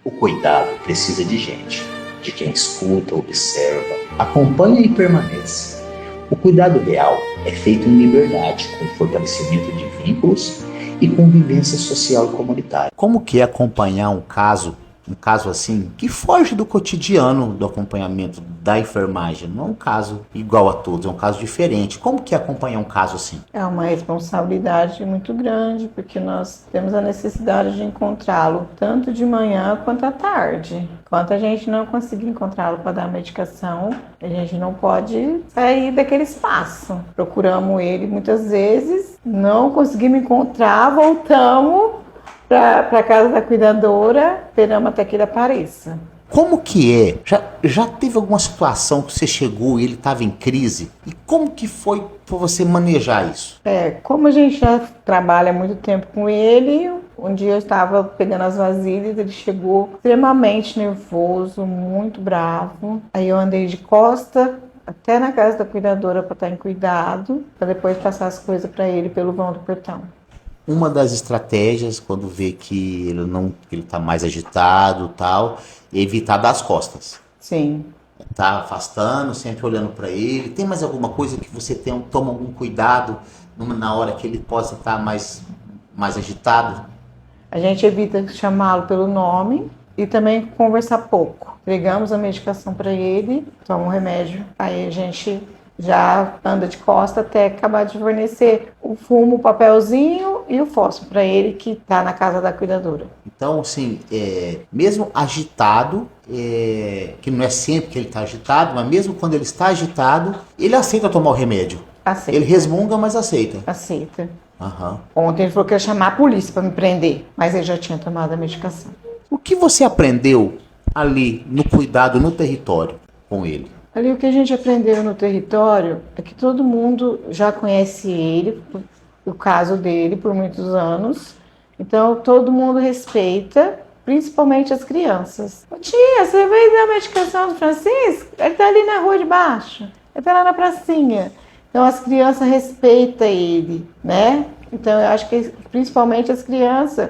O cuidado precisa de gente, de quem escuta, observa, acompanha e permanece. O cuidado real é feito em liberdade, com fortalecimento de vínculos e convivência social e comunitária. Como que é acompanhar um caso assim, que foge do cotidiano do acompanhamento da enfermagem? Não é um caso igual a todos, é um caso diferente. Como que é acompanhar um caso assim? É uma responsabilidade muito grande, porque nós temos a necessidade de encontrá-lo tanto de manhã quanto à tarde. Enquanto a gente não conseguir encontrá-lo para dar a medicação, a gente não pode sair daquele espaço. Procuramos ele muitas vezes, não conseguimos encontrar, voltamos para a casa da cuidadora, esperamos até que ele apareça. Como que é? Já teve alguma situação que você chegou e ele estava em crise? E como que foi para você manejar isso? Como a gente já trabalha há muito tempo com ele, um dia eu estava pegando as vasilhas, ele chegou extremamente nervoso, muito bravo. Aí eu andei de costa até na casa da cuidadora para estar em cuidado, para depois passar as coisas para ele pelo vão do portão. Uma das estratégias, quando vê que ele está mais agitado, tal, é evitar dar as costas. Sim. Tá afastando, sempre olhando para ele. Tem mais alguma coisa que você toma algum cuidado na hora que ele possa estar mais agitado? A gente evita chamá-lo pelo nome e também conversar pouco. Entregamos a medicação para ele, toma um remédio, aí a gente já anda de costa até acabar de fornecer o fumo, o papelzinho e o fósforo para ele que está na casa da cuidadora. Então, assim, mesmo agitado, que não é sempre que ele está agitado, mas mesmo quando ele está agitado, ele aceita tomar o remédio. Aceita. Ele resmunga, mas aceita. Aceita. Uhum. Ontem ele falou que ia chamar a polícia para me prender, mas ele já tinha tomado a medicação. O que você aprendeu ali no cuidado no território com ele? Ali o que a gente aprendeu no território é que todo mundo já conhece ele, o caso dele por muitos anos. Então todo mundo respeita, principalmente as crianças. Tia, você veio dar a medicação do Francisco? Ele está ali na rua de baixo, ele está lá na pracinha. Então as crianças respeitam ele, né? Então eu acho que principalmente as crianças,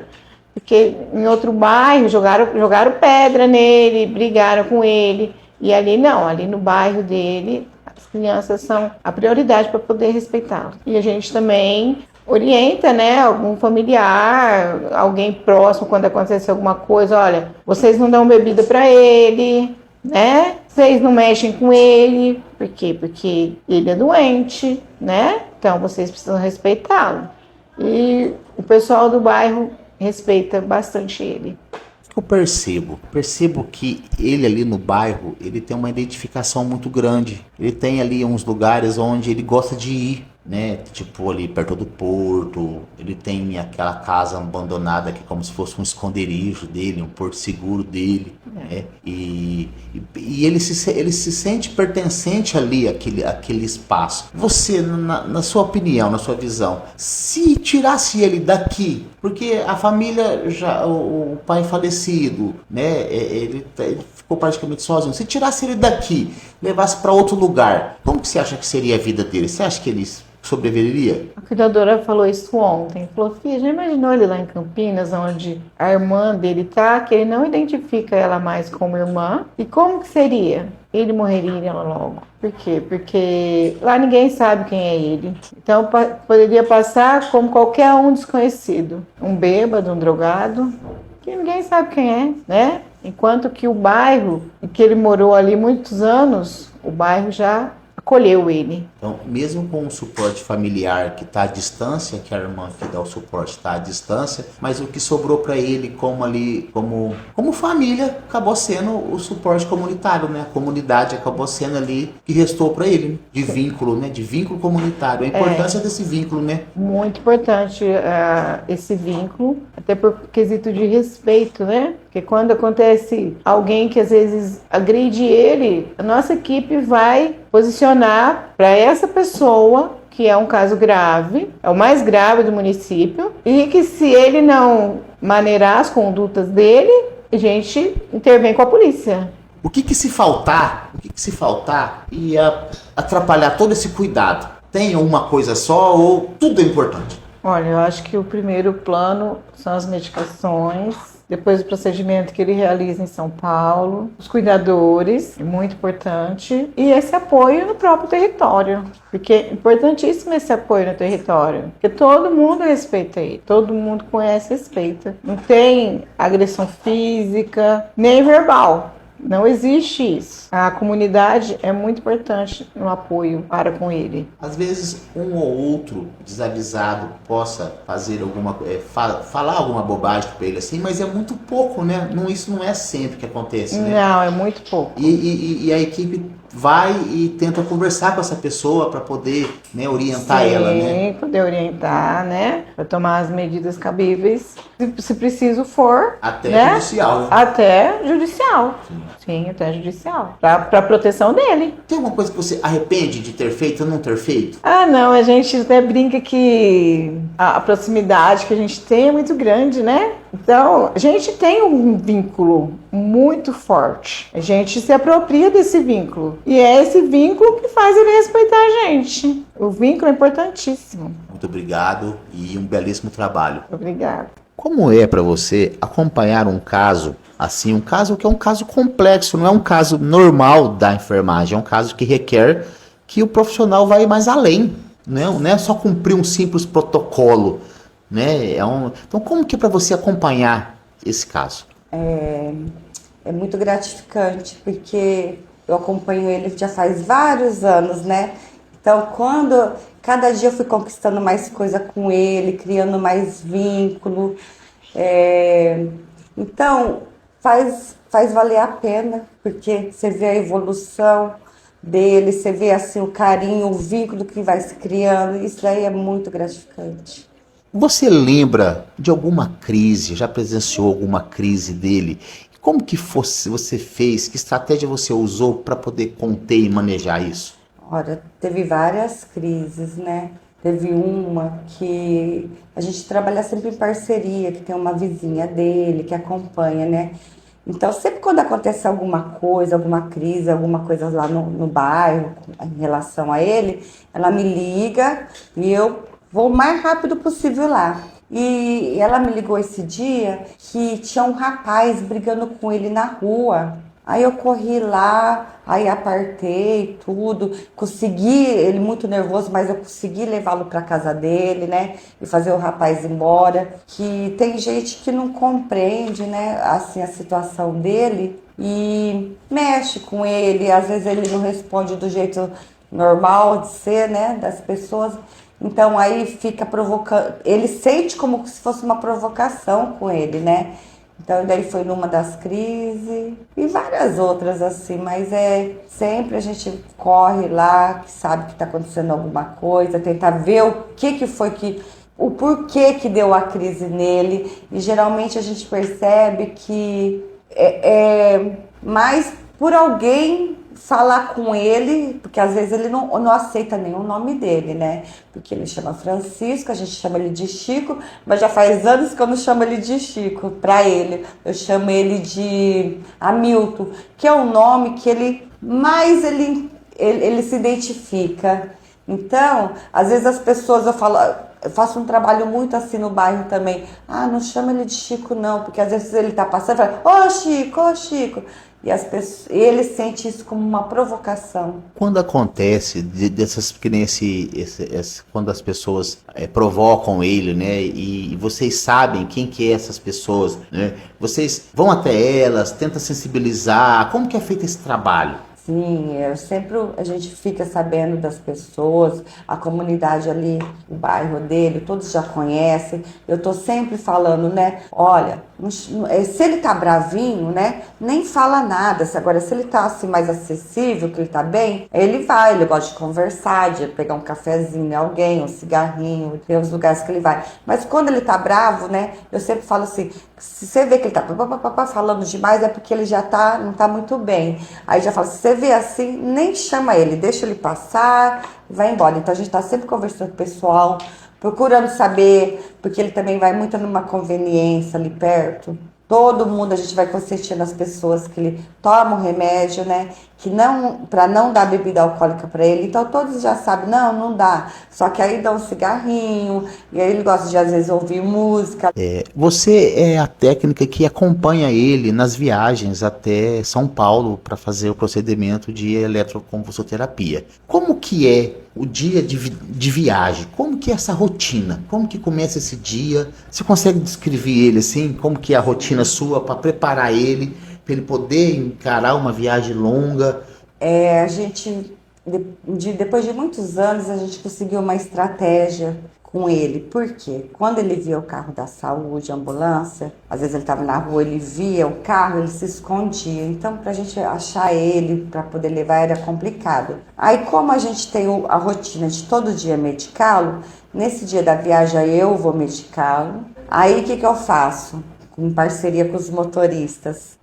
porque em outro bairro jogaram pedra nele, brigaram com ele. E ali não, ali no bairro dele, as crianças são a prioridade para poder respeitá-lo. E a gente também orienta, né, algum familiar, alguém próximo, quando acontecer alguma coisa, olha, vocês não dão bebida para ele, né? Vocês não mexem com ele. Por quê? Porque ele é doente, né? Então vocês precisam respeitá-lo. E o pessoal do bairro respeita bastante ele. Eu percebo que ele ali no bairro, ele tem uma identificação muito grande. Ele tem ali uns lugares onde ele gosta de ir, né? Tipo ali perto do porto, ele tem aquela casa abandonada que é como se fosse um esconderijo dele, um porto seguro dele, né? E ele se sente pertencente ali àquele espaço. Você, na sua opinião, na sua visão, se tirasse ele daqui, porque a família, o pai falecido, né? Ele ficou praticamente sozinho. Se tirasse ele daqui, levasse para outro lugar, como que você acha que seria a vida dele? Você acha que ele sobreviveria? A cuidadora falou isso ontem. Falou, filha, já imaginou ele lá em Campinas, onde a irmã dele tá, que ele não identifica ela mais como irmã? E como que seria? Ele morreria logo. Por quê? Porque lá ninguém sabe quem é ele. Então poderia passar como qualquer um desconhecido. Um bêbado, um drogado, que ninguém sabe quem é, né? Enquanto que o bairro, em que ele morou ali muitos anos, o bairro já acolheu ele. Então, mesmo com o suporte familiar que está à distância, que a irmã que dá o suporte está à distância, mas o que sobrou para ele como família acabou sendo o suporte comunitário, né? A comunidade acabou sendo ali que restou para ele, né? De vínculo, né? De vínculo comunitário. A importância desse vínculo, né? Muito importante esse vínculo, até por quesito de respeito, né? Porque quando acontece alguém que às vezes agride ele, a nossa equipe vai posicionar para essa pessoa, que é um caso grave, é o mais grave do município, e que se ele não maneirar as condutas dele, a gente intervém com a polícia. O que se faltar ia atrapalhar todo esse cuidado? Tem uma coisa só ou tudo é importante? Olha, eu acho que o primeiro plano são as medicações, depois do procedimento que ele realiza em São Paulo, os cuidadores, é muito importante, e esse apoio no próprio território, porque é importantíssimo esse apoio no território, porque todo mundo respeita ele, todo mundo conhece e respeita. Não tem agressão física, nem verbal. Não existe isso. A comunidade é muito importante no apoio para com ele. Às vezes um ou outro desavisado possa fazer falar alguma bobagem para ele assim, mas é muito pouco, né? Não, isso não é sempre que acontece, né? Não, é muito pouco. E a equipe vai e tenta conversar com essa pessoa para poder, né, orientar ela, né? Sim, poder orientar, né? Para tomar as medidas cabíveis, se preciso for. Até né? judicial. Né? Até judicial. Sim, até judicial. Para proteção dele. Tem alguma coisa que você arrepende de ter feito ou não ter feito? Ah, não, a gente até brinca que a proximidade que a gente tem é muito grande, né? Então, a gente tem um vínculo muito forte. A gente se apropria desse vínculo. E é esse vínculo que faz ele respeitar a gente. O vínculo é importantíssimo. Muito obrigado e um belíssimo trabalho. Obrigada. Como é para você acompanhar um caso assim, um caso que é um caso complexo, não é um caso normal da enfermagem, é um caso que requer que o profissional vá mais além, não é só cumprir um simples protocolo, né? Então, como que é para você acompanhar esse caso? É muito gratificante, porque eu acompanho ele já faz vários anos, né? Então, cada dia eu fui conquistando mais coisa com ele, criando mais vínculo. Então, faz valer a pena, porque você vê a evolução dele, você vê assim o carinho, o vínculo que vai se criando. Isso daí é muito gratificante. Você lembra de alguma crise, já presenciou alguma crise dele? Como que você fez, que estratégia você usou para poder conter e manejar isso? Ora, teve várias crises, né? Teve uma que a gente trabalha sempre em parceria, que tem uma vizinha dele que acompanha, né? Então, sempre quando acontece alguma coisa, alguma crise, alguma coisa lá no bairro, em relação a ele, ela me liga e eu vou o mais rápido possível lá. E ela me ligou esse dia que tinha um rapaz brigando com ele na rua. Aí eu corri lá, aí apartei tudo, consegui, ele muito nervoso, mas eu consegui levá-lo para casa dele, né? E fazer o rapaz ir embora. Que tem gente que não compreende, né, assim, a situação dele e mexe com ele. Às vezes ele não responde do jeito normal de ser, né, das pessoas. Então aí fica provocando, ele sente como se fosse uma provocação com ele, né? Então daí foi numa das crises e várias outras assim, mas sempre a gente corre lá, que sabe que está acontecendo alguma coisa, tentar ver o porquê que deu a crise nele, e geralmente a gente percebe que é mais por alguém falar com ele, porque às vezes ele não aceita nem o nome dele, né? Porque ele chama Francisco, a gente chama ele de Chico, mas já faz anos que eu não chamo ele de Chico pra ele. Eu chamo ele de Hamilton, que é o nome que ele se identifica. Então, às vezes as pessoas, eu faço um trabalho muito assim no bairro também. Ah, não chama ele de Chico não, porque às vezes ele tá passando e fala, ô Chico, ô Chico. E ele sente isso como uma provocação. Quando acontece dessas, que nem quando as pessoas provocam ele, né? E vocês sabem quem que é essas pessoas, né? Vocês vão até elas, tentam sensibilizar. Como que é feito esse trabalho? Sim, a gente fica sabendo das pessoas, a comunidade ali, o bairro dele, todos já conhecem. Eu tô sempre falando, né? Olha, se ele tá bravinho, né? Nem fala nada. Agora, se ele tá assim mais acessível, que ele tá bem, ele gosta de conversar, de pegar um cafezinho em alguém, um cigarrinho, tem os lugares que ele vai. Mas quando ele tá bravo, né? Eu sempre falo assim, se você vê que ele tá falando demais, é porque ele já não tá muito bem. Aí já fala, se você vê assim, nem chama ele, deixa ele passar e vai embora. Então a gente tá sempre conversando com o pessoal, procurando saber, porque ele também vai muito numa conveniência ali perto. Todo mundo, a gente vai consentindo as pessoas que ele toma o remédio, né? que não, para não dar bebida alcoólica para ele, então todos já sabem, não dá. Só que aí dá um cigarrinho, e aí ele gosta de às vezes ouvir música. Você é a técnica que acompanha ele nas viagens até São Paulo para fazer o procedimento de eletroconvulsoterapia. Como que é o dia de viagem? Como que é essa rotina? Como que começa esse dia? Você consegue descrever ele assim? Como que é a rotina sua para preparar ele, para ele poder encarar uma viagem longa? A gente, depois de muitos anos, a gente conseguiu uma estratégia com ele. Por quê? Quando ele via o carro da saúde, a ambulância, às vezes ele estava na rua, ele via o carro, ele se escondia. Então, para a gente achar ele, para poder levar, era complicado. Aí, como a gente tem a rotina de todo dia medicá-lo, nesse dia da viagem eu vou medicá-lo. Aí, o que eu faço? Em parceria com os motoristas.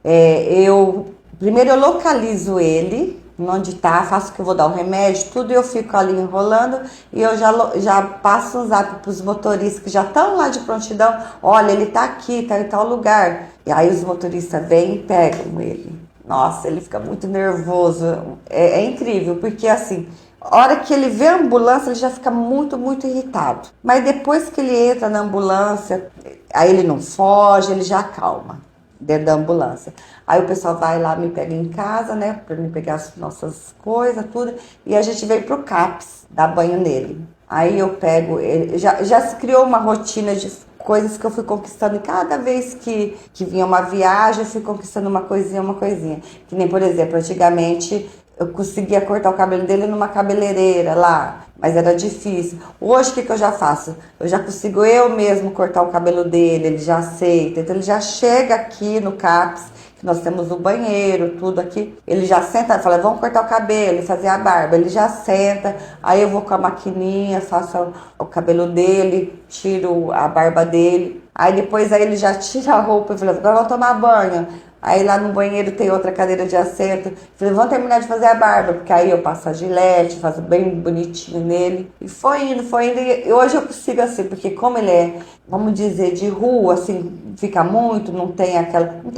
Primeiro eu localizo ele, onde tá, faço que eu vou dar o remédio, tudo, e eu fico ali enrolando, e eu já passo um zap para os motoristas que já estão lá de prontidão, olha, ele tá aqui, tá em tal lugar. E aí os motoristas vêm e pegam ele. Nossa, ele fica muito nervoso. É incrível, porque assim, a hora que ele vê a ambulância, ele já fica muito, muito irritado. Mas depois que ele entra na ambulância, aí ele não foge, ele já acalma dentro da ambulância. Aí o pessoal vai lá, me pega em casa, né, pra me pegar as nossas coisas, tudo, e a gente vem pro CAPS, dar banho nele. Aí eu pego ele, já se criou uma rotina de coisas que eu fui conquistando, e cada vez que vinha uma viagem, eu fui conquistando uma coisinha. Que nem, por exemplo, antigamente eu conseguia cortar o cabelo dele numa cabeleireira lá, mas era difícil. Hoje, o que eu já faço? Eu já consigo eu mesmo cortar o cabelo dele, ele já aceita. Então, ele já chega aqui no CAPS, que nós temos o banheiro, tudo aqui. Ele já senta, fala, vamos cortar o cabelo, fazer a barba. Ele já senta, aí eu vou com a maquininha, faço o cabelo dele, tiro a barba dele. Aí depois ele já tira a roupa e fala, agora vamos tomar banho. Aí lá no banheiro tem outra cadeira de assento. Falei, vamos terminar de fazer a barba, porque aí eu passo a gilete, faço bem bonitinho nele. E foi indo. E hoje eu consigo assim, porque como ele é, vamos dizer, de rua, assim, fica muito, não tem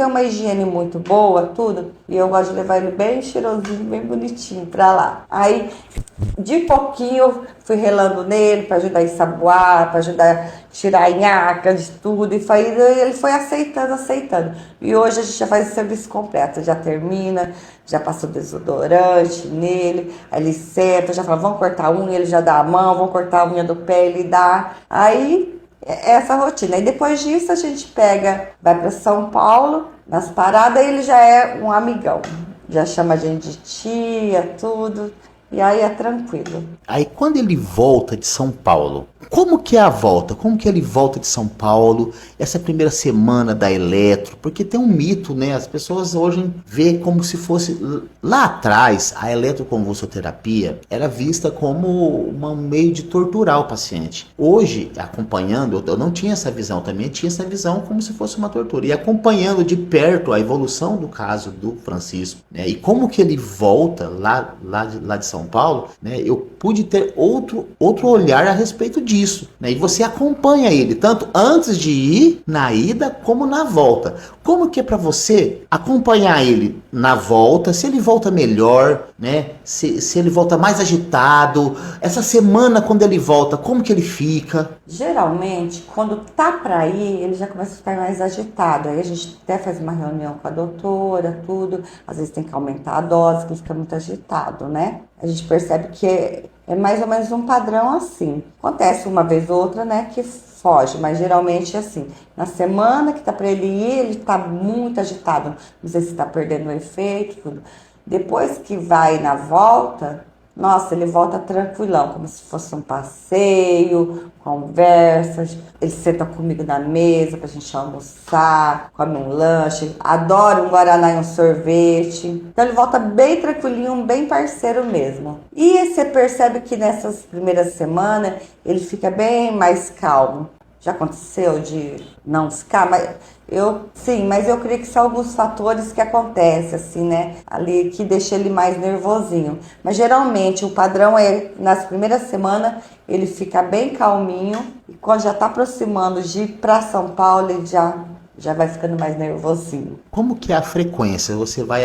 uma higiene muito boa, tudo. E eu gosto de levar ele bem cheirosinho, bem bonitinho pra lá. Aí, de pouquinho, eu fui relando nele pra ajudar a ensaboar, pra ajudar a tirar a nhaca de tudo. E ele foi aceitando. E hoje a gente já faz o serviço completo, já termina, já passa o desodorante nele, aí ele senta, já fala, vamos cortar a unha, ele já dá a mão, vamos cortar a unha do pé, ele dá. Aí, é essa rotina. E depois disso a gente vai para São Paulo, nas paradas, ele já é um amigão. Já chama a gente de tia, tudo. E aí é tranquilo. Aí quando ele volta de São Paulo, como que é a volta? Como que ele volta de São Paulo, essa primeira semana da eletro? Porque tem um mito, né? As pessoas hoje vê como se fosse... Lá atrás, a eletroconvulsoterapia era vista como um meio de torturar o paciente. Hoje, acompanhando, eu não tinha essa visão, também tinha essa visão como se fosse uma tortura. E acompanhando de perto a evolução do caso do Francisco, né? E como que ele volta lá de São Paulo, né? Eu pude ter outro olhar a respeito disso, né? E você acompanha ele, tanto antes de ir, na ida, como na volta. Como que é para você acompanhar ele na volta, se ele volta melhor, né? Se ele volta mais agitado, essa semana quando ele volta, como que ele fica? Geralmente, quando tá para ir, ele já começa a ficar mais agitado. Aí a gente até faz uma reunião com a doutora, tudo. Às vezes tem que aumentar a dose, porque ele fica muito agitado, né? A gente percebe que é mais ou menos um padrão assim. Acontece uma vez ou outra, né, que foge, mas geralmente é assim. Na semana que tá para ele ir, ele tá muito agitado. Não sei se tá perdendo o efeito, tudo. Depois que vai na volta, nossa, ele volta tranquilão, como se fosse um passeio, conversas. Ele senta comigo na mesa pra gente almoçar, come um lanche, adora um guaraná e um sorvete. Então ele volta bem tranquilinho, bem parceiro mesmo. E você percebe que nessas primeiras semanas ele fica bem mais calmo. Já aconteceu de não ficar, mas eu creio que são alguns fatores que acontecem, assim, né, ali que deixa ele mais nervosinho. Mas geralmente o padrão é, nas primeiras semanas, ele fica bem calminho, e quando já tá aproximando de ir para São Paulo, ele já já vai ficando mais nervosinho. Como que é a frequência? Você vai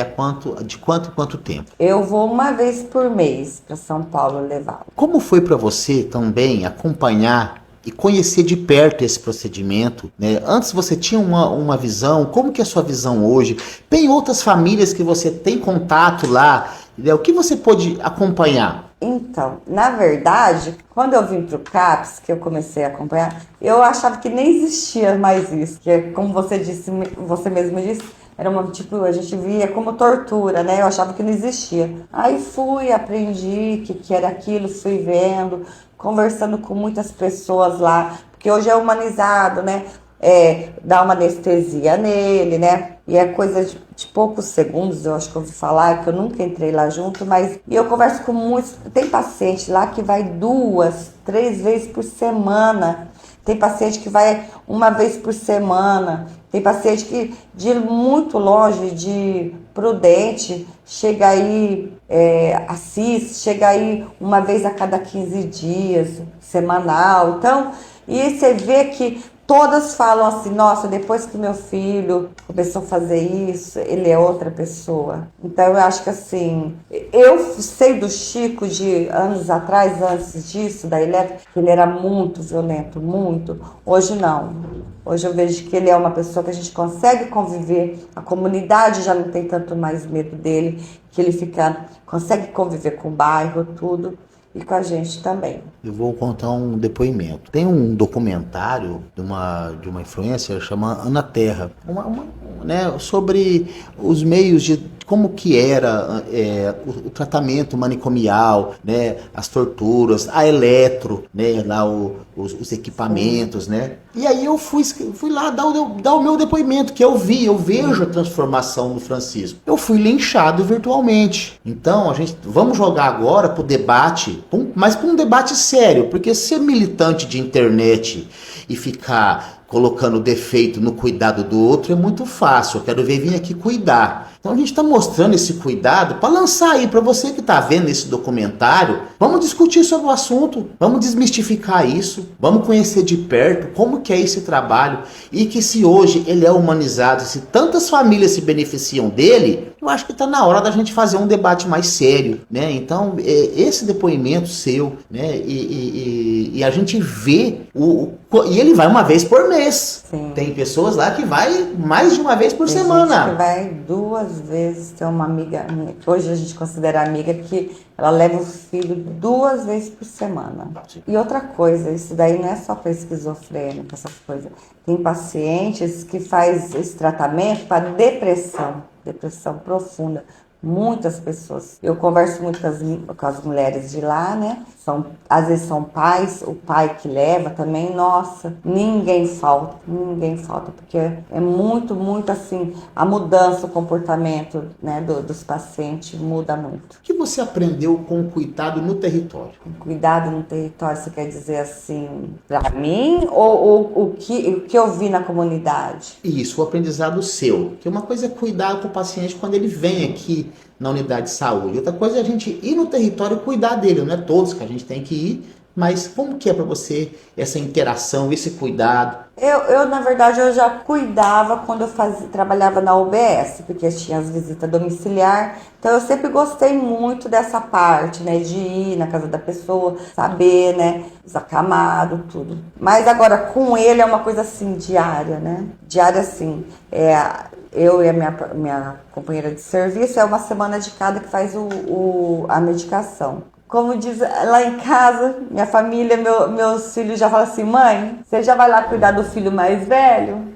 de quanto em quanto tempo? Eu vou uma vez por mês para São Paulo levar. Como foi para você também acompanhar e conhecer de perto esse procedimento, né? Antes você tinha uma visão, como que é a sua visão hoje? Tem outras famílias que você tem contato lá, né? O que você pôde acompanhar? Então, na verdade, quando eu vim pro CAPS, que eu comecei a acompanhar, eu achava que nem existia mais isso, que como você disse, você mesmo disse, era uma, tipo, a gente via como tortura, né? Eu achava que não existia. Aí fui, aprendi que era aquilo, fui vendo, conversando com muitas pessoas lá, porque hoje é humanizado, né? Dá uma anestesia nele, né? E é coisa de poucos segundos, eu acho que eu ouvi falar, que eu nunca entrei lá junto, mas e eu converso com muitos. Tem paciente lá que vai 2, 3 vezes por semana. Tem paciente que vai uma vez por semana. Tem paciente que de muito longe, de Prudente, chega aí, assiste, chega aí uma vez a cada 15 dias, semanal. Então, e você vê que todas falam assim, nossa, depois que meu filho começou a fazer isso, ele é outra pessoa. Então eu acho que assim, eu sei do Chico de anos atrás, antes disso, da elétrica, que ele era muito violento, muito. Hoje não. Hoje eu vejo que ele é uma pessoa que a gente consegue conviver, a comunidade já não tem tanto mais medo dele, que ele consegue conviver com o bairro, tudo. E com a gente também. Eu vou contar um depoimento. Tem um documentário de uma influencer chamada Ana Terra, né, sobre os meios de como que era o tratamento manicomial, né, as torturas, a eletro, né, lá os equipamentos, né. E aí eu fui lá dar o meu depoimento, que eu vejo a transformação do Francisco. Eu fui linchado virtualmente. Então, vamos jogar agora pro debate, mas para um debate sério, porque ser militante de internet e ficar colocando defeito no cuidado do outro é muito fácil. Eu quero vir aqui cuidar. Então a gente está mostrando esse cuidado para lançar aí para você que está vendo esse documentário. Vamos discutir sobre o assunto, vamos desmistificar isso, vamos conhecer de perto como que é esse trabalho e que se hoje ele é humanizado, se tantas famílias se beneficiam dele, eu acho que está na hora da gente fazer um debate mais sério, né? Então esse depoimento seu, né? E a gente vê e ele vai uma vez por mês. Sim. Tem pessoas lá que vai mais de uma vez por semana. Gente que vai 2 vezes. Tem uma amiga minha, que hoje a gente considera amiga, que ela leva o filho 2 vezes por semana. Sim. E outra coisa, isso daí não é só para esquizofrênica, essas coisas. Tem pacientes que faz esse tratamento para depressão profunda. Muitas pessoas. Eu converso muito com as mulheres de lá, né? Às vezes são pais, o pai que leva também. Nossa, ninguém falta, porque é muito, muito assim, a mudança, o comportamento, né, dos pacientes muda muito. O que você aprendeu com o cuidado no território? Cuidado no território, você quer dizer assim, para mim, ou o que eu vi na comunidade? Isso, o aprendizado seu. Que uma coisa é cuidar com o paciente quando ele vem aqui na unidade de saúde. Outra coisa é a gente ir no território e cuidar dele. Não é todos que a gente tem que ir, mas como que é para você essa interação, esse cuidado? Eu, na verdade, eu já cuidava quando eu trabalhava na UBS, porque tinha as visitas domiciliar. Então, eu sempre gostei muito dessa parte, né? De ir na casa da pessoa, saber, né? Os acamados, tudo. Mas agora, com ele, é uma coisa assim, diária, né? Diária, assim. Eu e a minha companheira de serviço, é uma semana de cada que faz a medicação. Como diz lá em casa, minha família, meus filhos já falam assim, mãe, você já vai lá cuidar do filho mais velho?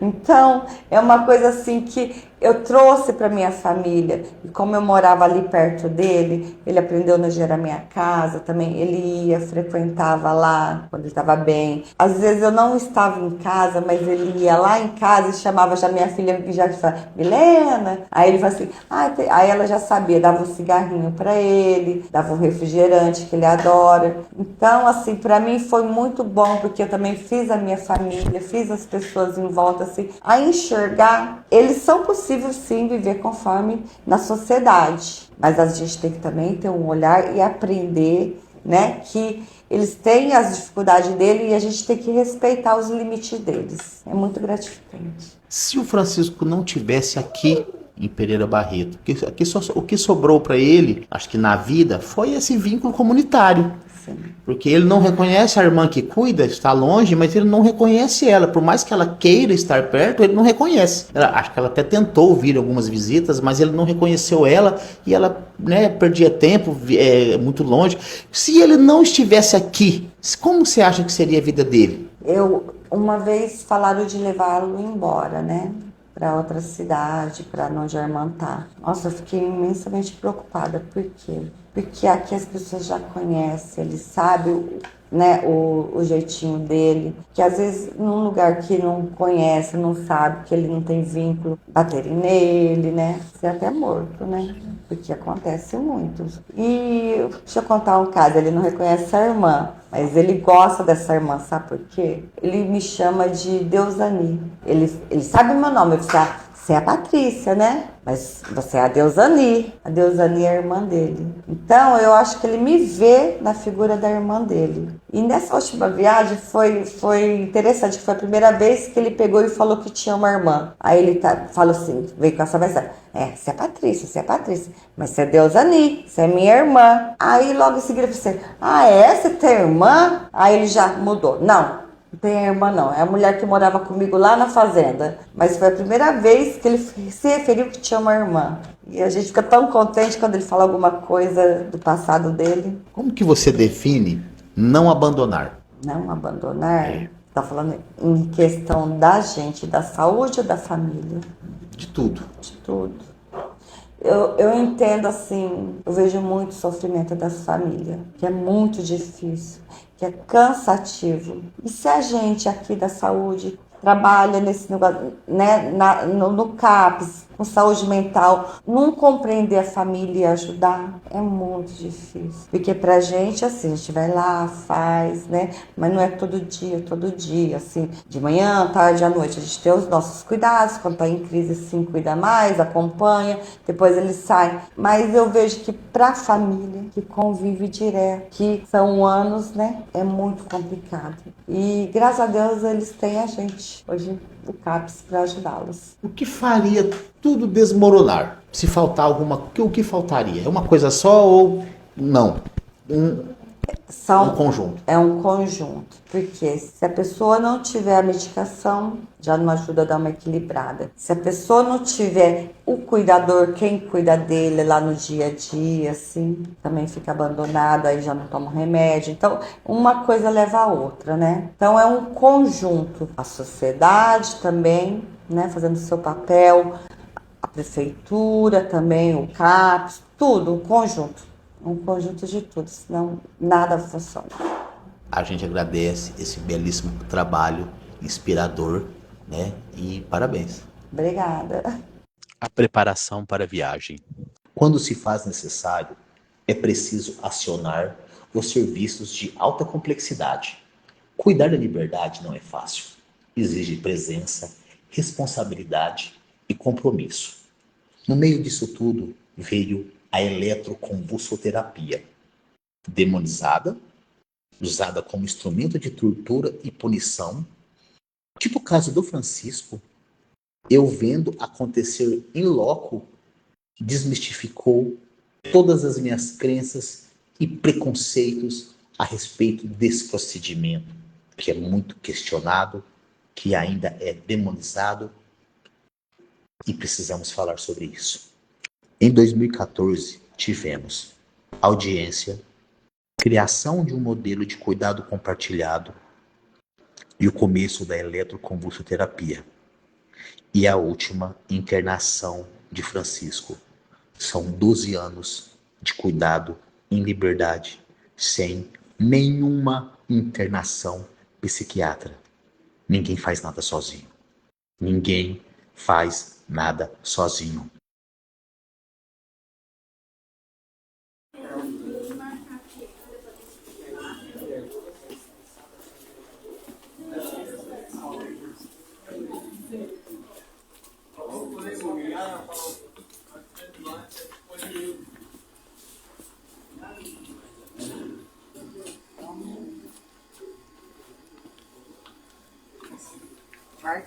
Então, é uma coisa assim que eu trouxe para minha família. E como eu morava ali perto dele, ele aprendeu no Gera Minha Casa também. Ele ia, frequentava lá quando ele estava bem. Às vezes eu não estava em casa, mas ele ia lá em casa e chamava já minha filha, que já falava, Milena. Aí ele falava assim, aí ela já sabia, dava um cigarrinho para ele, dava um refrigerante que ele adora. Então, assim, para mim foi muito bom, porque eu também fiz a minha família, fiz as pessoas em volta, assim, a enxergar. Eles são possíveis, sim, viver conforme na sociedade. Mas a gente tem que também ter um olhar e aprender né? Que eles têm as dificuldades dele e a gente tem que respeitar os limites deles. É muito gratificante. Se o Francisco não tivesse aqui em Pereira Barreto, o que sobrou para ele, acho que na vida, foi esse vínculo comunitário. Sim. Porque ele não reconhece a irmã que cuida, está longe, mas ele não reconhece ela. Por mais que ela queira estar perto, ele não reconhece. Acho que ela até tentou vir algumas visitas, mas ele não reconheceu ela e ela, né, perdia tempo, muito longe. Se ele não estivesse aqui, como você acha que seria a vida dele? Uma vez falaram de levá-lo embora, né? Para outra cidade, para onde a irmã tá. Nossa, eu fiquei imensamente preocupada. Por quê? Porque aqui as pessoas já conhecem, eles sabem, né, o jeitinho dele. Que às vezes num lugar que não conhece, não sabe, que ele não tem vínculo, baterem nele, né? Ser até morto, né? Porque acontece muito. E deixa eu contar um caso, ele não reconhece a irmã. Mas ele gosta dessa irmã, sabe por quê? Ele me chama de Deusani. Ele sabe o meu nome. Eu falo, você é a Patrícia, né? Mas você é a Deusani. A Deusani é a irmã dele. Então, eu acho que ele me vê na figura da irmã dele. E nessa última viagem foi interessante, que foi a primeira vez que ele pegou e falou que tinha uma irmã. Aí ele falou assim, veio com essa versão. Você é Patrícia, você é Patrícia. Mas você é Deusani, você é minha irmã. Aí logo em seguida eu falei assim, você tem irmã? Aí ele já mudou. Não tem irmã não, é a mulher que morava comigo lá na fazenda. Mas foi a primeira vez que ele se referiu que tinha uma irmã. E a gente fica tão contente quando ele fala alguma coisa do passado dele. Como que você define não abandonar? Não abandonar? Tá falando em questão da gente, da saúde ou da família? De tudo. De tudo. Eu entendo assim, eu vejo muito sofrimento das famílias, que é muito difícil, que é cansativo. E se a gente aqui da saúde trabalha nesse negócio, né, no CAPS, com saúde mental, não compreender a família e ajudar é muito difícil. Porque pra gente, assim, a gente vai lá, faz, né? Mas não é todo dia, assim, de manhã, tarde, à noite. A gente tem os nossos cuidados, quando tá em crise, assim, cuida mais, acompanha, depois eles saem. Mas eu vejo que pra família, que convive direto, que são anos, né? É muito complicado. E graças a Deus eles têm a gente, hoje, o CAPS, para ajudá-los. O que faria tudo desmoronar? Se faltar o que faltaria? É uma coisa só ou não? Um conjunto. É um conjunto, porque se a pessoa não tiver a medicação, já não ajuda a dar uma equilibrada. Se a pessoa não tiver o cuidador, quem cuida dele lá no dia a dia, assim, também fica abandonado, aí já não toma remédio. Então, uma coisa leva a outra, né? Então, é um conjunto. A sociedade também, né, fazendo o seu papel, a prefeitura também, o CAPS, tudo, um conjunto. Um conjunto de tudo, senão nada funciona. A gente agradece esse belíssimo trabalho, inspirador, né? E parabéns. Obrigada. A preparação para a viagem. Quando se faz necessário, é preciso acionar os serviços de alta complexidade. Cuidar da liberdade não é fácil. Exige presença, responsabilidade e compromisso. No meio disso tudo, veio a eletroconvulsoterapia, demonizada, usada como instrumento de tortura e punição, tipo o caso do Francisco. Eu vendo acontecer em loco, desmistificou todas as minhas crenças e preconceitos a respeito desse procedimento, que é muito questionado, que ainda é demonizado, e precisamos falar sobre isso. Em 2014, tivemos audiência, criação de um modelo de cuidado compartilhado e o começo da eletroconvulsoterapia. E a última, internação de Francisco. São 12 anos de cuidado em liberdade, sem nenhuma internação psiquiátrica. Ninguém faz nada sozinho. Ninguém faz nada sozinho.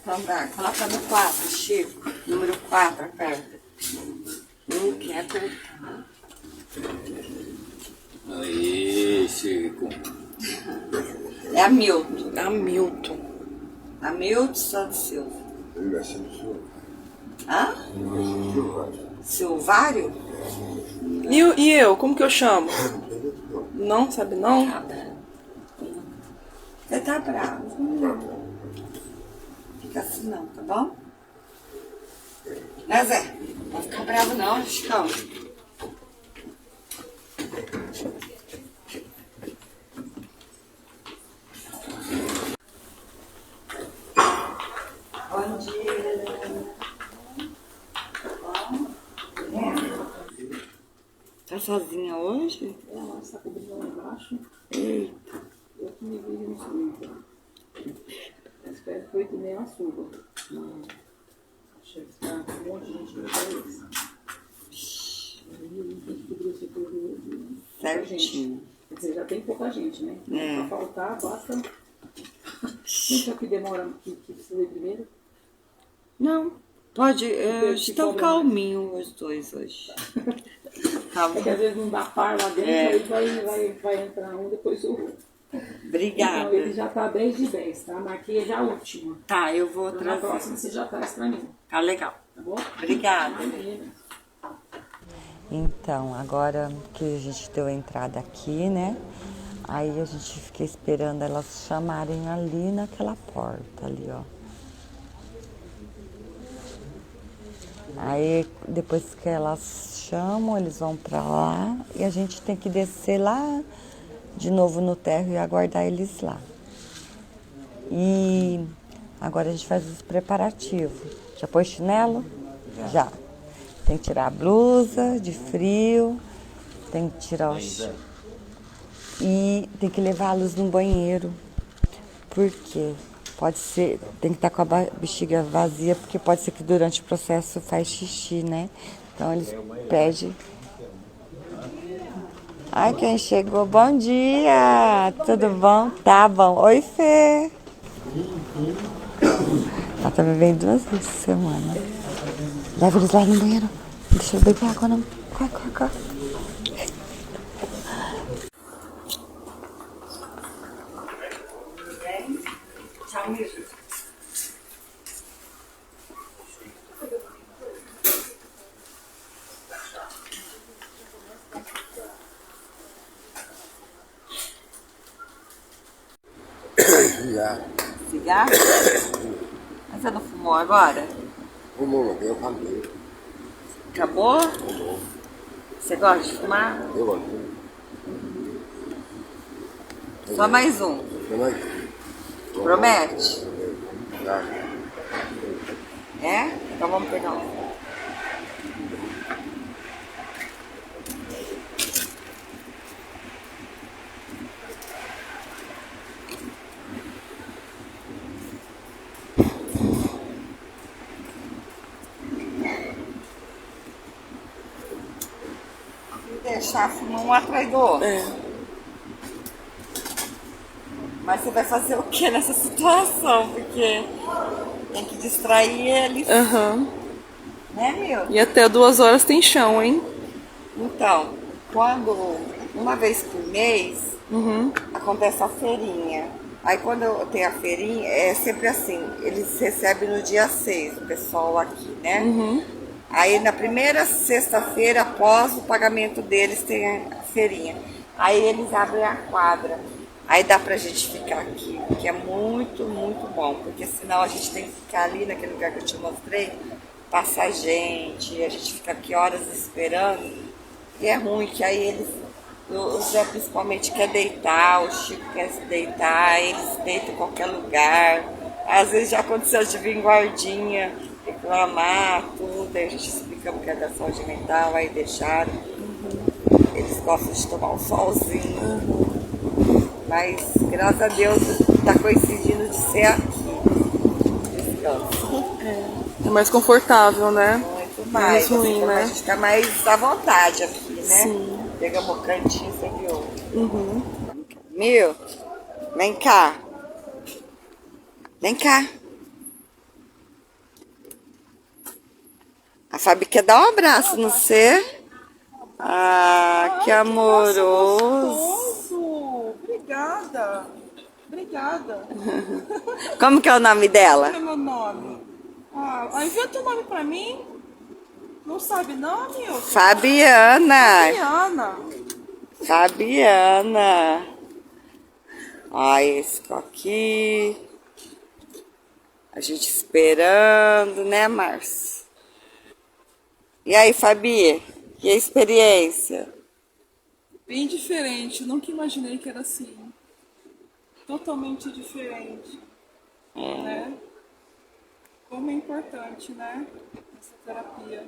quarto andar. Coloca no 4, Chico. Número 4, aperta. Não quer apertar. Aí, Chico. É Hamilton. Hamilton. Hamilton Santos Silva. Hã? Silvário? E eu, como que eu chamo? Não, sabe não? Você tá bravo. Fica assim não, tá bom? Né, Zé? Não vai ficar bravo não, Chicão. Bom dia. Tá sozinha hoje? Ela está cobrindo lá embaixo. Eita. Eu que me vi no sul. Espero que 8h30 ela suba. Achei que está um monte de gente que não conhece. Aí tem que cobrir o setor do Certinho. Quer dizer, já tem pouca gente, né? É. Pra faltar, basta. Quem sabe que demora que precisa ir primeiro? Não, pode. Depois Estão que calminhos os dois hoje. Tá É que às bom. vezes não dá par lá dentro, É. aí vai entrar um, depois o outro. Obrigada. Então ele já tá 10 de 10, tá? Marquei já a última. Tá, eu vou Então, na trazer. próxima você já traz pra mim, Tá legal. tá bom? Obrigada. Imagina. Então, agora que a gente deu a entrada aqui, né? Aí a gente fica esperando elas chamarem ali naquela porta ali, ó. Aí depois que elas chamam, eles vão pra lá e a gente tem que descer lá de novo no térreo e aguardar eles lá. E agora a gente faz os preparativos. Já pôs chinelo? Já. Tem que tirar a blusa de frio, tem que tirar os... E tem que levá-los no banheiro. Por quê? Pode ser, tem que estar com a bexiga vazia, porque pode ser que durante o processo faz xixi, né? Então eles pedem. Ai, quem chegou? Bom dia! Tudo bom? Tá bom. Oi, Fê! Ela tá bebendo 2 vezes por semana. Leva eles lá no banheiro. Não deixa eu beber água, não. Corre, corre, corre. Tchau, Milton. Já. Cigarro? Mas você não fumou agora? Fumou, eu acabei. Acabou? Você gosta de fumar? Eu gosto. Só mais um. Mas, Promete? já. É? Então vamos pegar um. Deixar fumar um atrás do outro. É. Mas você vai fazer o que nessa situação? Porque tem que distrair eles, Aham. né, meu? E até 2 horas tem chão, hein? Então, quando uma vez por mês Uhum. acontece a feirinha. Aí quando eu tenho a feirinha, é sempre assim, eles recebem no dia 6, o pessoal aqui, né? Uhum. Aí na primeira sexta-feira, após o pagamento deles, tem a feirinha. Aí eles abrem a quadra. Aí dá pra gente ficar aqui, que é muito, muito bom. Porque senão a gente tem que ficar ali naquele lugar que eu te mostrei, passa gente, a gente fica aqui horas esperando. E é ruim, que aí eles, o Zé principalmente quer deitar, o Chico quer se deitar, eles deitam em qualquer lugar. Às vezes já aconteceu de vir guardinha, reclamar, tudo, aí a gente explica porque é da saúde mental, aí deixaram. Eles gostam de tomar um solzinho. Mas, graças a Deus, tá coincidindo de ser aqui. Descanso. É mais confortável, né? Muito mais. Menos ruim, assim, né? A gente fica mais à vontade aqui, né? Sim. Pegamos o cantinho, você viu? Uhum. Meu, vem cá. Vem cá. A Fabi quer dar um abraço no você. Ah, que amoroso. Gostoso. Obrigada. Obrigada. Como que é o nome Qual dela? é meu nome? Inventa o nome pra mim. Não sabe não, Nilson? Fabiana. Diana. Fabiana. Olha esse aqui. A gente esperando, né, Márcio? E aí, Fabi? Que experiência? Bem diferente. Nunca imaginei que era assim. Totalmente diferente. Né? Como é importante, né? Essa terapia.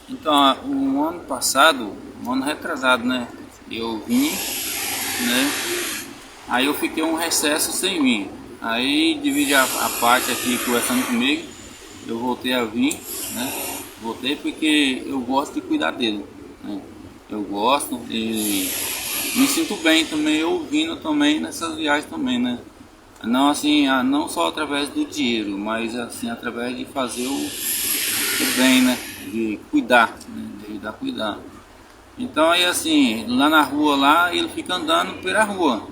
Então, um ano passado, um ano retrasado, né? Eu vim, né? Aí eu fiquei um recesso sem vir. Aí divide a parte aqui conversando comigo. Eu voltei a vir, né? Voltei porque eu gosto de cuidar dele, né? Eu gosto e me sinto bem também ouvindo também nessas viagens também, né? Não assim, não só através do dinheiro, mas assim através de fazer o bem, né? De cuidar, né? De ajudar a cuidar. Então aí assim, lá na rua lá, ele fica andando pela rua.